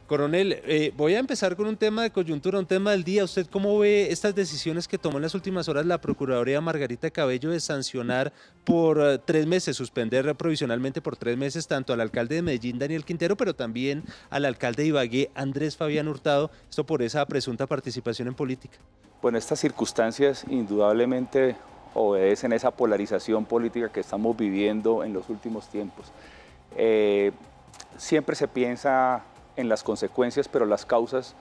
Coronel, voy a empezar con un tema de coyuntura, un tema del día. ¿Usted cómo ve estas decisiones que tomó en las últimas horas la Procuraduría Margarita Cabello de sancionar por 3 meses, suspender provisionalmente por 3 meses tanto al alcalde de Medellín, Daniel Quintero, pero también al alcalde de Ibagué, Andrés Fabián Hurtado, esto por esa presunta participación en política? Bueno, estas circunstancias indudablemente obedecen a esa polarización política que estamos viviendo en los últimos tiempos. Siempre se piensa en las consecuencias, pero las causas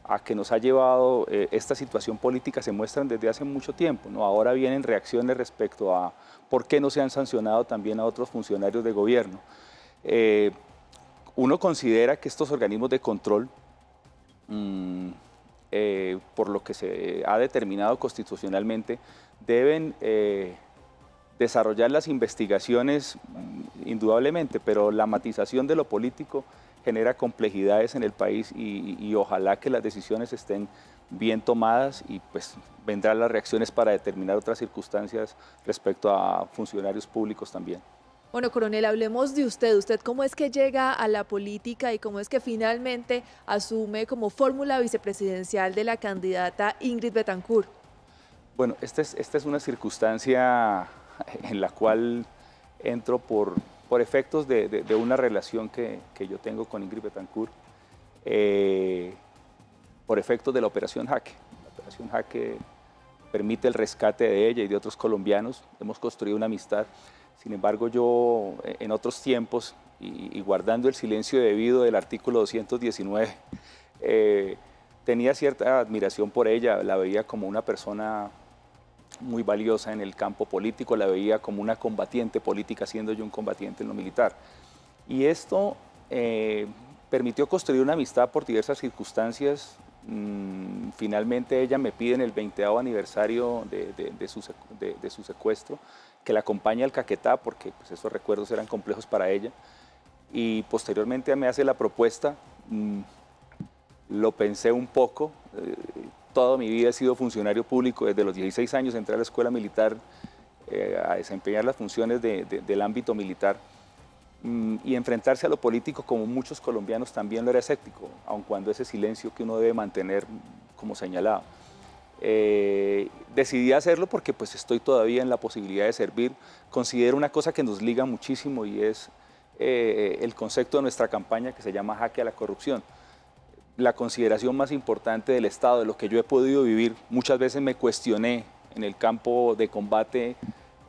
a que nos ha llevado esta situación política se muestran desde hace mucho tiempo, ¿no? Ahora vienen reacciones respecto a por qué no se han sancionado también a otros funcionarios de gobierno. Uno considera que estos organismos de control, por lo que se ha determinado constitucionalmente, deben desarrollar las investigaciones indudablemente, pero la matización de lo político genera complejidades en el país y ojalá que las decisiones estén bien tomadas y pues vendrán las reacciones para determinar otras circunstancias respecto a funcionarios públicos también. Bueno, coronel, hablemos de usted. ¿Usted cómo es que llega a la política y cómo es que finalmente asume como fórmula vicepresidencial de la candidata Ingrid Betancourt? Bueno, esta es una circunstancia en la cual entro por efectos de una relación que yo tengo con Ingrid Betancourt, por efectos de la Operación Jaque. La Operación Jaque permite el rescate de ella y de otros colombianos. Hemos construido una amistad. Sin embargo, yo en otros tiempos, y guardando el silencio debido del artículo 219, tenía cierta admiración por ella, la veía como una persona muy valiosa en el campo político, la veía como una combatiente política, siendo yo un combatiente en lo militar. Y esto permitió construir una amistad por diversas circunstancias. Finalmente ella me pide en el 20º aniversario de su secuestro que la acompañe al Caquetá, porque pues, esos recuerdos eran complejos para ella. Y posteriormente me hace la propuesta, lo pensé un poco. Toda mi vida he sido funcionario público, desde los 16 años entré a la escuela militar a desempeñar las funciones del ámbito militar, y enfrentarse a lo político como muchos colombianos también lo era escéptico, aun cuando ese silencio que uno debe mantener como señalado. Decidí hacerlo porque pues estoy todavía en la posibilidad de servir. Considero una cosa que nos liga muchísimo y es el concepto de nuestra campaña que se llama Jaque a la Corrupción. La consideración más importante del Estado, de lo que yo he podido vivir. Muchas veces me cuestioné en el campo de combate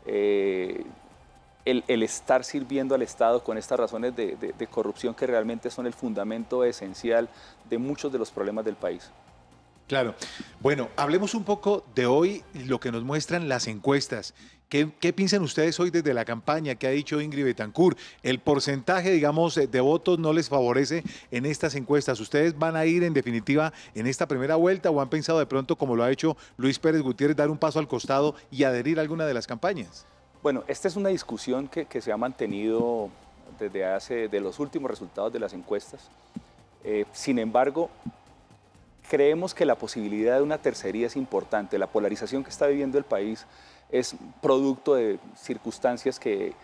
el estar sirviendo al Estado con estas razones de corrupción que realmente son el fundamento esencial de muchos de los problemas del país. Claro. Bueno, hablemos un poco de hoy, lo que nos muestran las encuestas. ¿Qué piensan ustedes hoy desde la campaña que ha dicho Ingrid Betancourt? El porcentaje, digamos, de votos no les favorece en estas encuestas. ¿Ustedes van a ir en definitiva en esta primera vuelta o han pensado de pronto, como lo ha hecho Luis Pérez Gutiérrez, dar un paso al costado y adherir a alguna de las campañas? Bueno, esta es una discusión que se ha mantenido de los últimos resultados de las encuestas. Sin embargo, creemos que la posibilidad de una tercería es importante. La polarización que está viviendo el país es producto de circunstancias que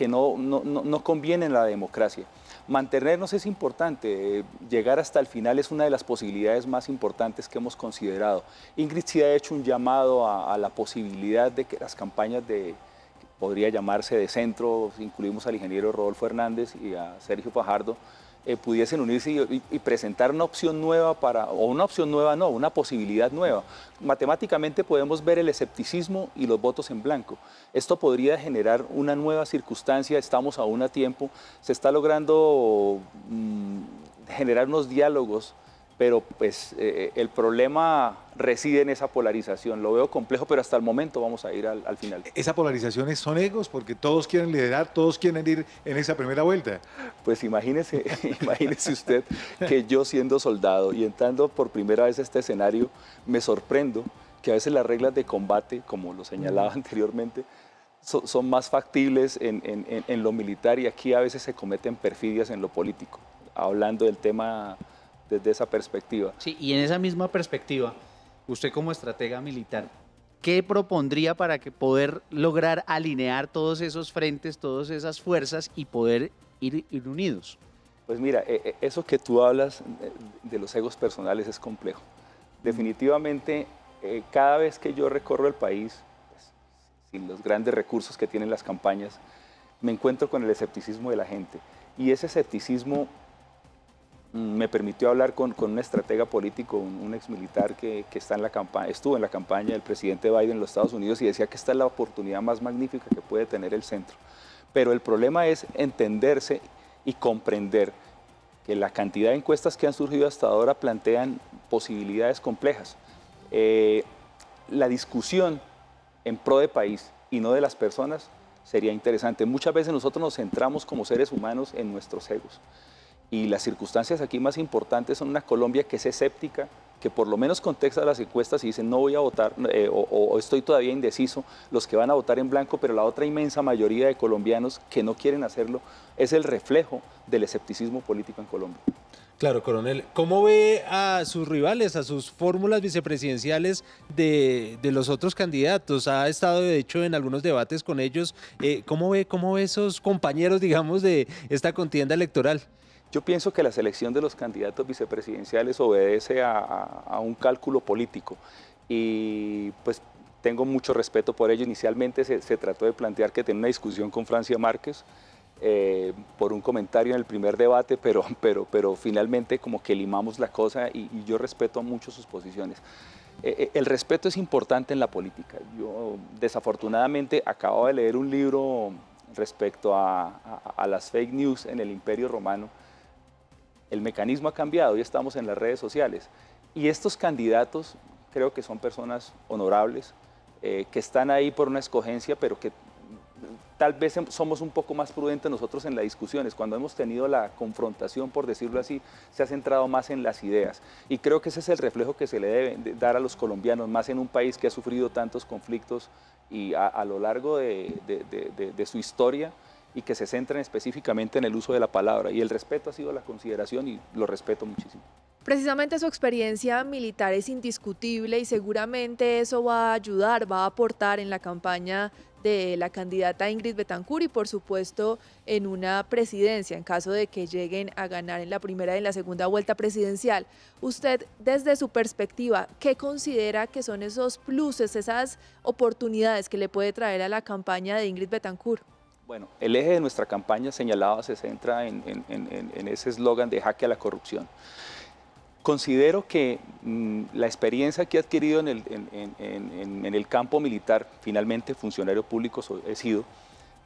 no convienen a la democracia. Mantenernos es importante, llegar hasta el final es una de las posibilidades más importantes que hemos considerado. Ingrid sí ha hecho un llamado a la posibilidad de que las campañas podría llamarse de centro, incluimos al ingeniero Rodolfo Hernández y a Sergio Fajardo, pudiesen unirse y presentar una opción nueva una posibilidad nueva. Matemáticamente podemos ver el escepticismo y los votos en blanco. Esto podría generar una nueva circunstancia, estamos aún a tiempo, se está logrando generar unos diálogos, pero pues el problema reside en esa polarización. Lo veo complejo, pero hasta el momento vamos a ir al final. ¿Esa polarización son egos? Porque todos quieren liderar, todos quieren ir en esa primera vuelta. Pues imagínese usted que yo siendo soldado y entrando por primera vez a este escenario, me sorprendo que a veces las reglas de combate, como lo señalaba anteriormente, son más factibles en lo militar y aquí a veces se cometen perfidias en lo político, hablando del tema desde esa perspectiva. Sí, y en esa misma perspectiva, usted como estratega militar, ¿qué propondría para que poder lograr alinear todos esos frentes, todas esas fuerzas y poder ir unidos? Pues mira, eso que tú hablas de los egos personales es complejo. Definitivamente, cada vez que yo recorro el país, pues, sin los grandes recursos que tienen las campañas, me encuentro con el escepticismo de la gente. Y ese escepticismo me permitió hablar con un estratega político, un exmilitar que está en la campaña, estuvo en la campaña del presidente Biden en los Estados Unidos y decía que esta es la oportunidad más magnífica que puede tener el centro. Pero el problema es entenderse y comprender que la cantidad de encuestas que han surgido hasta ahora plantean posibilidades complejas. La discusión en pro de país y no de las personas sería interesante. Muchas veces nosotros nos centramos como seres humanos en nuestros egos. Y las circunstancias aquí más importantes son una Colombia que es escéptica, que por lo menos contesta las encuestas y dice no voy a votar o estoy todavía indeciso, los que van a votar en blanco, pero la otra inmensa mayoría de colombianos que no quieren hacerlo es el reflejo del escepticismo político en Colombia. Claro, coronel. ¿Cómo ve a sus rivales, a sus fórmulas vicepresidenciales de los otros candidatos? Ha estado, de hecho, en algunos debates con ellos. ¿Cómo ve esos compañeros, digamos, de esta contienda electoral? Yo pienso que la selección de los candidatos vicepresidenciales obedece a un cálculo político y pues tengo mucho respeto por ello. Inicialmente se trató de plantear que tenía una discusión con Francia Márquez por un comentario en el primer debate, pero finalmente como que limamos la cosa y yo respeto mucho sus posiciones. El respeto es importante en la política. Yo desafortunadamente acabo de leer un libro respecto a las fake news en el Imperio Romano. El mecanismo ha cambiado y estamos en las redes sociales. Y estos candidatos creo que son personas honorables, que están ahí por una escogencia, pero que tal vez somos un poco más prudentes nosotros en las discusiones. Cuando hemos tenido la confrontación, por decirlo así, se ha centrado más en las ideas. Y creo que ese es el reflejo que se le debe dar a los colombianos, más en un país que ha sufrido tantos conflictos y a lo largo de su historia, y que se centran específicamente en el uso de la palabra. Y el respeto ha sido la consideración y lo respeto muchísimo. Precisamente su experiencia militar es indiscutible y seguramente eso va a ayudar, va a aportar en la campaña de la candidata Ingrid Betancourt y por supuesto en una presidencia en caso de que lleguen a ganar en la primera y en la segunda vuelta presidencial. Usted, desde su perspectiva, ¿qué considera que son esos pluses, esas oportunidades que le puede traer a la campaña de Ingrid Betancourt? Bueno, el eje de nuestra campaña señalada se centra en ese eslogan de jaque a la corrupción. Considero que la experiencia que he adquirido en el campo militar, finalmente funcionario público he sido,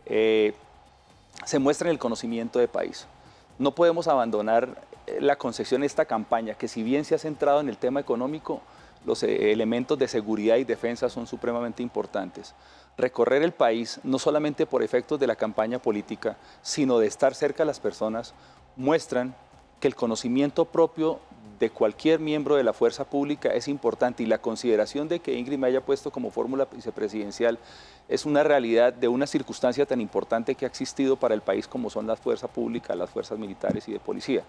se muestra en el conocimiento de país. No podemos abandonar la concepción de esta campaña, que si bien se ha centrado en el tema económico, los elementos de seguridad y defensa son supremamente importantes. Recorrer el país, no solamente por efectos de la campaña política, sino de estar cerca de las personas, muestran que el conocimiento propio de cualquier miembro de la fuerza pública es importante y la consideración de que Ingrid me haya puesto como fórmula vicepresidencial es una realidad de una circunstancia tan importante que ha existido para el país como son las fuerzas públicas, las fuerzas militares y de policía.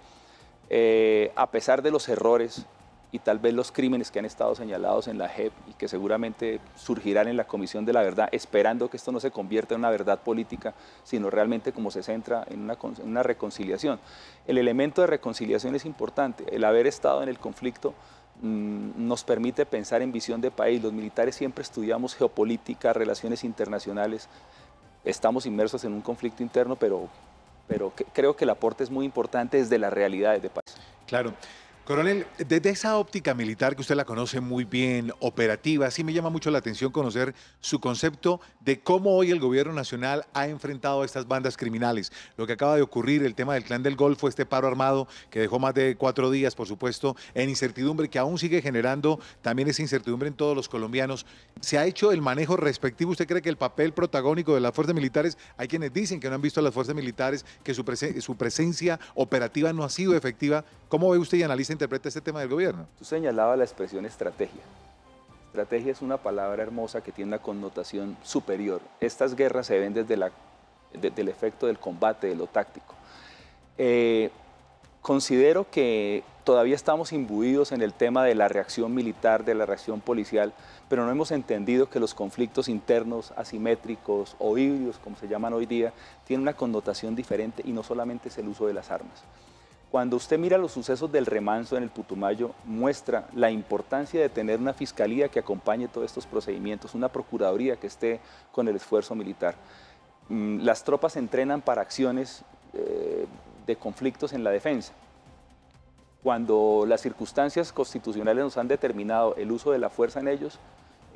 A pesar de los errores y tal vez los crímenes que han estado señalados en la JEP y que seguramente surgirán en la Comisión de la Verdad, esperando que esto no se convierta en una verdad política, sino realmente como se centra en una reconciliación. El elemento de reconciliación es importante. El haber estado en el conflicto nos permite pensar en visión de país. Los militares siempre estudiamos geopolítica, relaciones internacionales. Estamos inmersos en un conflicto interno, pero creo que el aporte es muy importante desde las realidades de país. Claro. Coronel, desde esa óptica militar que usted la conoce muy bien, operativa, sí me llama mucho la atención conocer su concepto de cómo hoy el gobierno nacional ha enfrentado a estas bandas criminales. Lo que acaba de ocurrir, el tema del Clan del Golfo, este paro armado que dejó más de 4 días, por supuesto, en incertidumbre, que aún sigue generando también esa incertidumbre en todos los colombianos. ¿Se ha hecho el manejo respectivo? ¿Usted cree que el papel protagónico de las fuerzas militares, hay quienes dicen que no han visto a las fuerzas militares, que su presencia operativa no ha sido efectiva? ¿Cómo ve usted y analiza interpreta este tema del gobierno? Tú señalabas la expresión estrategia. Estrategia es una palabra hermosa que tiene una connotación superior. Estas guerras se ven desde el efecto del combate, de lo táctico. Considero que todavía estamos imbuidos en el tema de la reacción militar, de la reacción policial, pero no hemos entendido que los conflictos internos, asimétricos o híbridos, como se llaman hoy día, tienen una connotación diferente y no solamente es el uso de las armas. Cuando usted mira los sucesos del remanso en el Putumayo, muestra la importancia de tener una fiscalía que acompañe todos estos procedimientos, una procuraduría que esté con el esfuerzo militar. Las tropas se entrenan para acciones de conflictos en la defensa. Cuando las circunstancias constitucionales nos han determinado el uso de la fuerza en ellos,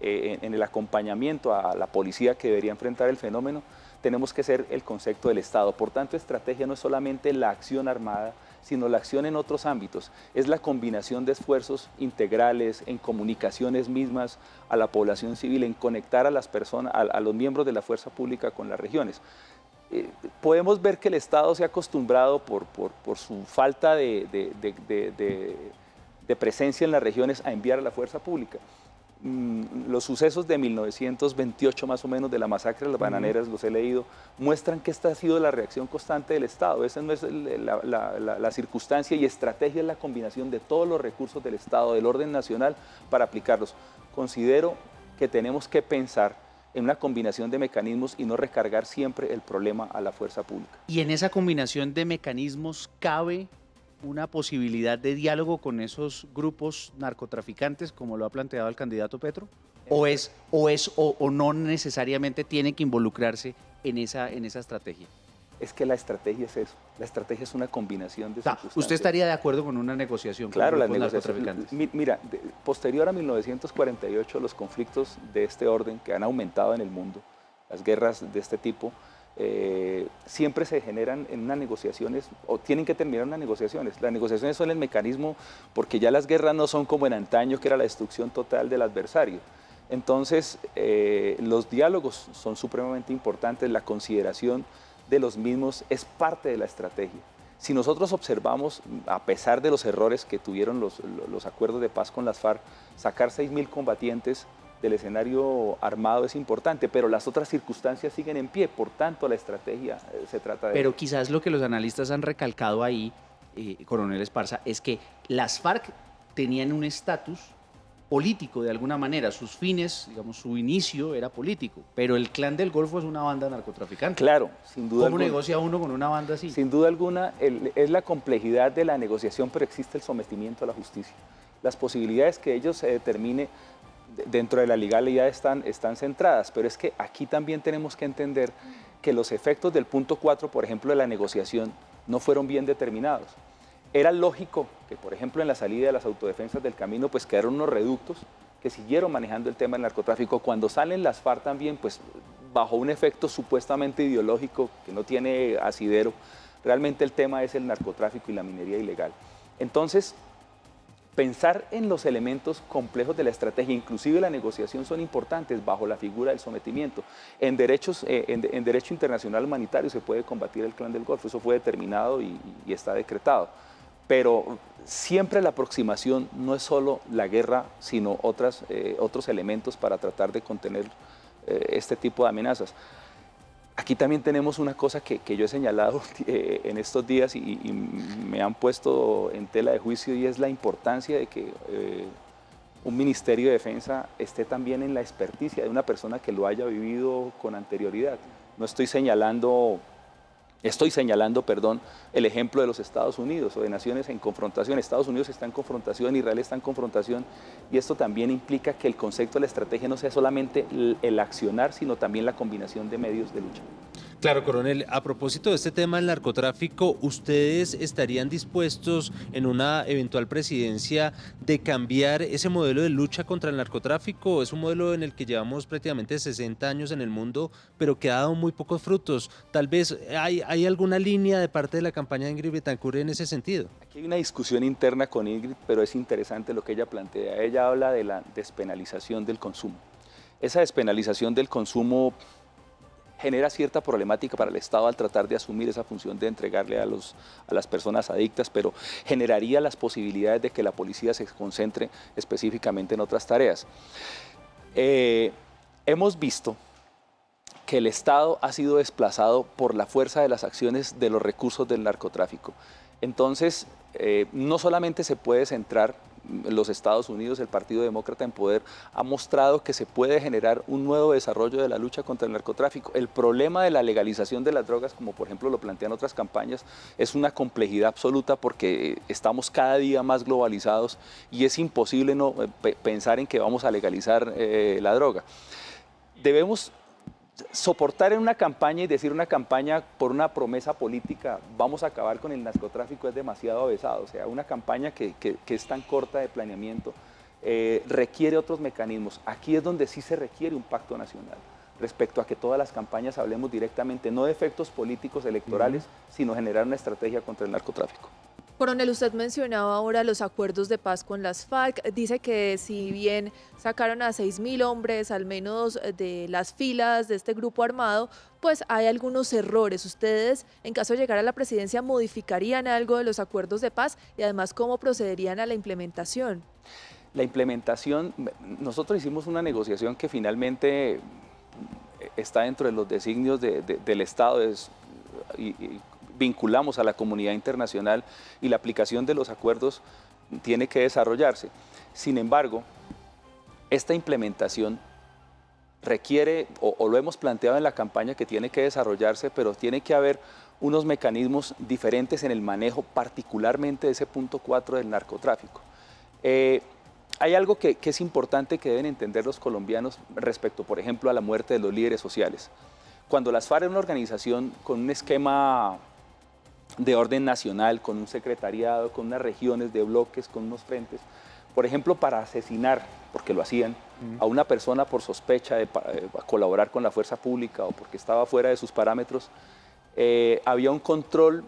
en el acompañamiento a la policía que debería enfrentar el fenómeno, tenemos que ser el concepto del Estado. Por tanto, estrategia no es solamente la acción armada, sino la acción en otros ámbitos. Es la combinación de esfuerzos integrales, en comunicaciones mismas a la población civil, en conectar a las personas, a los miembros de la fuerza pública con las regiones. Podemos ver que el Estado se ha acostumbrado por su falta de presencia en las regiones a enviar a la fuerza pública. Los sucesos de 1928 más o menos de la masacre de las bananeras, los he leído, muestran que esta ha sido la reacción constante del Estado. Esa no es la circunstancia y estrategia, es la combinación de todos los recursos del Estado, del orden nacional, para aplicarlos. Considero que tenemos que pensar en una combinación de mecanismos y no recargar siempre el problema a la fuerza pública. ¿Y en esa combinación de mecanismos cabe una posibilidad de diálogo con esos grupos narcotraficantes, como lo ha planteado el candidato Petro? ¿O no necesariamente tiene que involucrarse en esa estrategia? Es que la estrategia es eso. La estrategia es una combinación de circunstancias. ¿Usted estaría de acuerdo con una negociación con los narcotraficantes? Mira, posterior a 1948, los conflictos de este orden que han aumentado en el mundo, las guerras de este tipo, siempre se generan en unas negociaciones, o tienen que terminar en unas negociaciones. Las negociaciones son el mecanismo, porque ya las guerras no son como en antaño, que era la destrucción total del adversario. Entonces, los diálogos son supremamente importantes, la consideración de los mismos es parte de la estrategia. Si nosotros observamos, a pesar de los errores que tuvieron los acuerdos de paz con las FARC, sacar 6.000 combatientes del escenario armado es importante, pero las otras circunstancias siguen en pie, por tanto la estrategia se trata de... Pero quizás lo que los analistas han recalcado ahí, coronel Esparza, es que las FARC tenían un estatus político de alguna manera, sus fines, digamos, su inicio era político, pero el Clan del Golfo es una banda narcotraficante. Claro, sin duda alguna. ¿Cómo negocia uno con una banda así? Sin duda alguna, es la complejidad de la negociación, pero existe el sometimiento a la justicia. Las posibilidades que ellos se determine dentro de la legalidad están centradas, pero es que aquí también tenemos que entender que los efectos del punto 4, por ejemplo, de la negociación, no fueron bien determinados. Era lógico que, por ejemplo, en la salida de las autodefensas del camino, pues quedaron unos reductos que siguieron manejando el tema del narcotráfico. Cuando salen las FARC también, pues bajo un efecto supuestamente ideológico que no tiene asidero, realmente el tema es el narcotráfico y la minería ilegal. Entonces, pensar en los elementos complejos de la estrategia, inclusive la negociación, son importantes bajo la figura del sometimiento. En derecho internacional humanitario se puede combatir el Clan del Golfo, eso fue determinado y está decretado. Pero siempre la aproximación no es solo la guerra, sino otros elementos para tratar de contener este tipo de amenazas. Aquí también tenemos una cosa que yo he señalado en estos días y me han puesto en tela de juicio, y es la importancia de que un Ministerio de Defensa esté también en la experticia de una persona que lo haya vivido con anterioridad. No estoy señalando... Estoy señalando, el ejemplo de los Estados Unidos o de naciones en confrontación. Estados Unidos está en confrontación, Israel está en confrontación, y esto también implica que el concepto de la estrategia no sea solamente el accionar, sino también la combinación de medios de lucha. Claro, coronel, a propósito de este tema del narcotráfico, ¿ustedes estarían dispuestos en una eventual presidencia de cambiar ese modelo de lucha contra el narcotráfico? Es un modelo en el que llevamos prácticamente 60 años en el mundo, pero que ha dado muy pocos frutos. Tal vez hay alguna línea de parte de la campaña de Ingrid Betancourt en ese sentido. Aquí hay una discusión interna con Ingrid, pero es interesante lo que ella plantea. Ella habla de la despenalización del consumo. Esa despenalización del consumo genera cierta problemática para el Estado al tratar de asumir esa función de entregarle a las personas adictas, pero generaría las posibilidades de que la policía se concentre específicamente en otras tareas. Hemos visto que el Estado ha sido desplazado por la fuerza de las acciones de los recursos del narcotráfico. Entonces, no solamente se puede centrar los Estados Unidos, el Partido Demócrata en poder, ha mostrado que se puede generar un nuevo desarrollo de la lucha contra el narcotráfico. El problema de la legalización de las drogas, como por ejemplo lo plantean otras campañas, es una complejidad absoluta porque estamos cada día más globalizados y es imposible pensar en que vamos a legalizar la droga. Debemos soportar en una campaña y decir una campaña por una promesa política, vamos a acabar con el narcotráfico, es demasiado avesado. O sea, una campaña que es tan corta de planeamiento requiere otros mecanismos. Aquí es donde sí se requiere un pacto nacional respecto a que todas las campañas hablemos directamente, no de efectos políticos electorales, sino generar una estrategia contra el narcotráfico. Coronel, usted mencionaba ahora los acuerdos de paz con las FARC. Dice que si bien sacaron a 6.000 hombres, al menos de las filas de este grupo armado, pues hay algunos errores. ¿Ustedes, en caso de llegar a la presidencia, modificarían algo de los acuerdos de paz? Y además, ¿cómo procederían a la implementación? La implementación, nosotros hicimos una negociación que finalmente está dentro de los designios del Estado, vinculamos a la comunidad internacional y la aplicación de los acuerdos tiene que desarrollarse. Sin embargo, esta implementación requiere, o lo hemos planteado en la campaña, que tiene que desarrollarse, pero tiene que haber unos mecanismos diferentes en el manejo, particularmente de ese punto 4 del narcotráfico. Hay algo que es importante que deben entender los colombianos respecto, por ejemplo, a la muerte de los líderes sociales. Cuando las FARC es una organización con un esquema de orden nacional, con un secretariado, con unas regiones de bloques, con unos frentes, por ejemplo, para asesinar, porque lo hacían, a una persona por sospecha de colaborar con la fuerza pública o porque estaba fuera de sus parámetros, había un control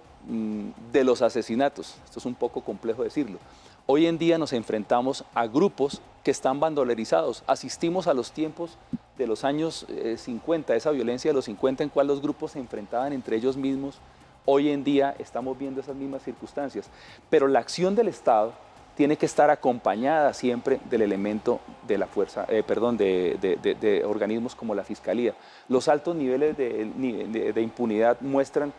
de los asesinatos. Esto es un poco complejo decirlo. Hoy en día nos enfrentamos a grupos que están bandolerizados. Asistimos a los tiempos de los años 50, esa violencia de los 50 en cual los grupos se enfrentaban entre ellos mismos. Hoy en día estamos viendo esas mismas circunstancias, pero la acción del Estado tiene que estar acompañada siempre del elemento de la fuerza, de organismos como la Fiscalía. Los altos niveles de impunidad muestran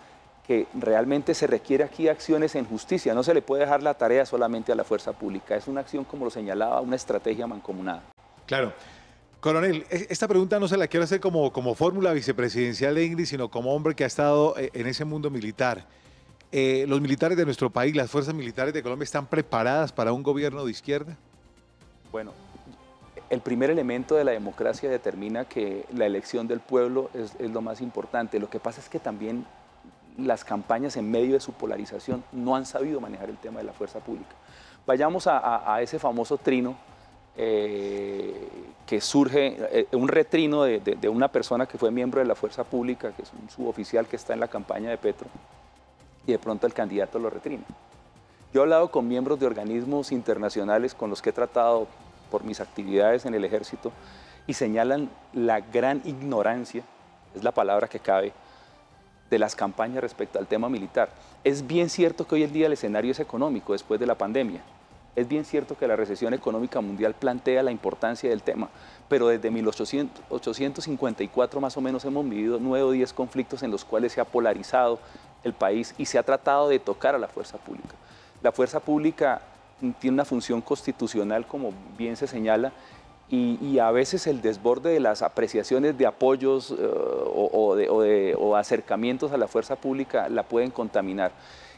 que realmente se requiere aquí acciones en justicia, no se le puede dejar la tarea solamente a la fuerza pública, es una acción, como lo señalaba, una estrategia mancomunada. Claro. Coronel, esta pregunta no se la quiero hacer como fórmula vicepresidencial de Ingrid, sino como hombre que ha estado en ese mundo militar. ¿Los militares de nuestro país, las fuerzas militares de Colombia, están preparadas para un gobierno de izquierda? Bueno, el primer elemento de la democracia determina que la elección del pueblo es lo más importante. Lo que pasa es que también las campañas en medio de su polarización no han sabido manejar el tema de la fuerza pública. Vayamos a ese famoso trino que surge, un retrino de una persona que fue miembro de la fuerza pública, que es un suboficial que está en la campaña de Petro, y de pronto el candidato lo retrina. Yo he hablado con miembros de organismos internacionales con los que he tratado por mis actividades en el ejército y señalan la gran ignorancia, es la palabra que cabe, de las campañas respecto al tema militar. Es bien cierto que hoy en día el escenario es económico después de la pandemia. Es bien cierto que la recesión económica mundial plantea la importancia del tema, pero desde 1854 más o menos hemos vivido 9 o 10 conflictos en los cuales se ha polarizado el país y se ha tratado de tocar a la fuerza pública. La fuerza pública tiene una función constitucional, como bien se señala, y a veces el desborde de las apreciaciones de apoyos o acercamientos a la fuerza pública la pueden contaminar.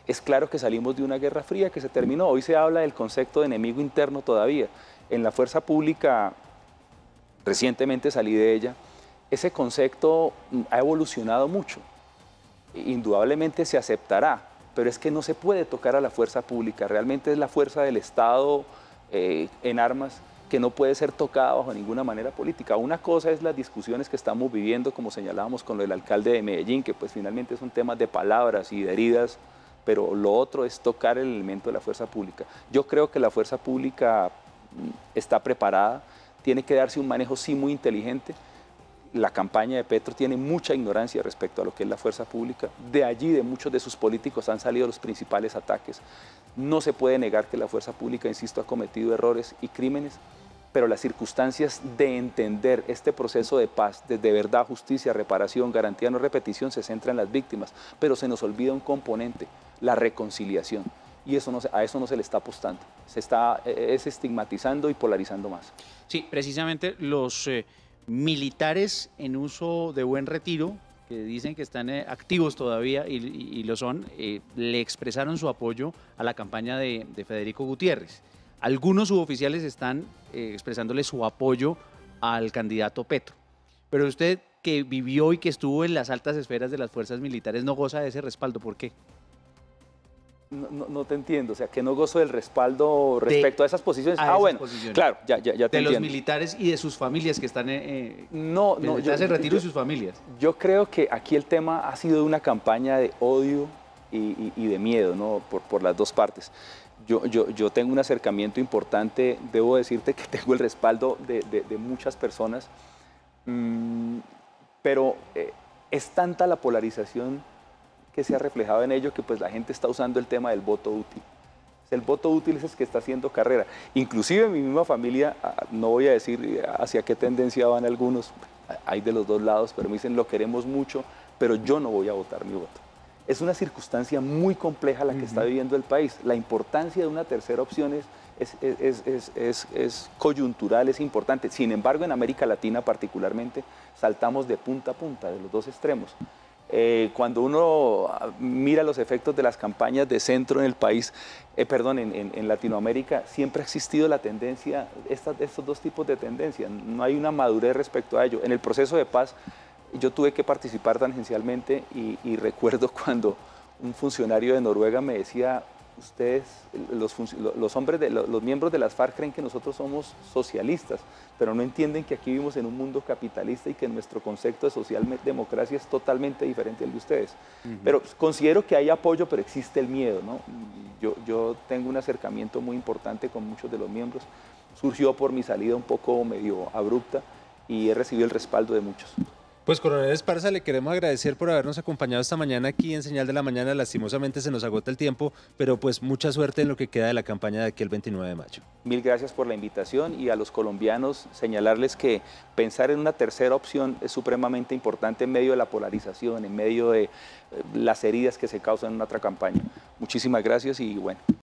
Es claro que salimos de una guerra fría que se terminó. Hoy se habla del concepto de enemigo interno todavía. En la fuerza pública, recientemente salí de ella, ese concepto ha evolucionado mucho. Indudablemente se aceptará, pero es que no se puede tocar a la fuerza pública. Realmente es la fuerza del Estado en armas que no puede ser tocada bajo ninguna manera política. Una cosa es las discusiones que estamos viviendo, como señalábamos con lo del alcalde de Medellín, que pues finalmente son temas de palabras y de heridas, pero lo otro es tocar el elemento de la fuerza pública. Yo creo que la fuerza pública está preparada, tiene que darse un manejo sí muy inteligente. La campaña de Petro tiene mucha ignorancia respecto a lo que es la fuerza pública. De allí, de muchos de sus políticos han salido los principales ataques. No se puede negar que la fuerza pública, insisto, ha cometido errores y crímenes, pero las circunstancias de entender este proceso de paz, desde verdad, justicia, reparación, garantía, no repetición, se centra en las víctimas, pero se nos olvida un componente, la reconciliación. y a eso no se le está apostando. Se está estigmatizando y polarizando más. Sí, precisamente los militares en uso de buen retiro, que dicen que están activos todavía y lo son, le expresaron su apoyo a la campaña de Federico Gutiérrez. Algunos suboficiales están expresándole su apoyo al candidato Petro. Pero usted, que vivió y que estuvo en las altas esferas de las fuerzas militares, no goza de ese respaldo. ¿Por qué? No te entiendo, o sea, que no gozo del respaldo respecto a esas posiciones. Bueno, posiciones. Claro, ya te entiendo. De los militares y de sus familias que están No, yo retiro y sus familias. Yo creo que aquí el tema ha sido una campaña de odio y de miedo, ¿no? Por las dos partes. Yo tengo un acercamiento importante, debo decirte que tengo el respaldo de muchas personas, pero es tanta la polarización que se ha reflejado en ello que pues la gente está usando el tema del voto útil. El voto útil es el que está haciendo carrera. Inclusive en mi misma familia, no voy a decir hacia qué tendencia van algunos, hay de los dos lados, pero me dicen lo queremos mucho, pero yo no voy a votar mi voto. Es una circunstancia muy compleja la que está viviendo el país. La importancia de una tercera opción es coyuntural, es importante. Sin embargo, en América Latina particularmente, saltamos de punta a punta, de los dos extremos. Cuando uno mira los efectos de las campañas de centro en el país, en Latinoamérica, siempre ha existido la tendencia, estos dos tipos de tendencias. No hay una madurez respecto a ello. En el proceso de paz, yo tuve que participar tangencialmente y recuerdo cuando un funcionario de Noruega me decía: ustedes, los miembros de las FARC creen que nosotros somos socialistas, pero no entienden que aquí vivimos en un mundo capitalista y que nuestro concepto de socialdemocracia es totalmente diferente al de ustedes. Pero considero que hay apoyo, pero existe el miedo, ¿no? Yo tengo un acercamiento muy importante con muchos de los miembros. Surgió por mi salida un poco medio abrupta y he recibido el respaldo de muchos. Pues, Coronel Esparza, le queremos agradecer por habernos acompañado esta mañana aquí en Señal de la Mañana. Lastimosamente se nos agota el tiempo, pero pues mucha suerte en lo que queda de la campaña de aquí el 29 de mayo. Mil gracias por la invitación, y a los colombianos señalarles que pensar en una tercera opción es supremamente importante en medio de la polarización, en medio de las heridas que se causan en otra campaña. Muchísimas gracias y bueno.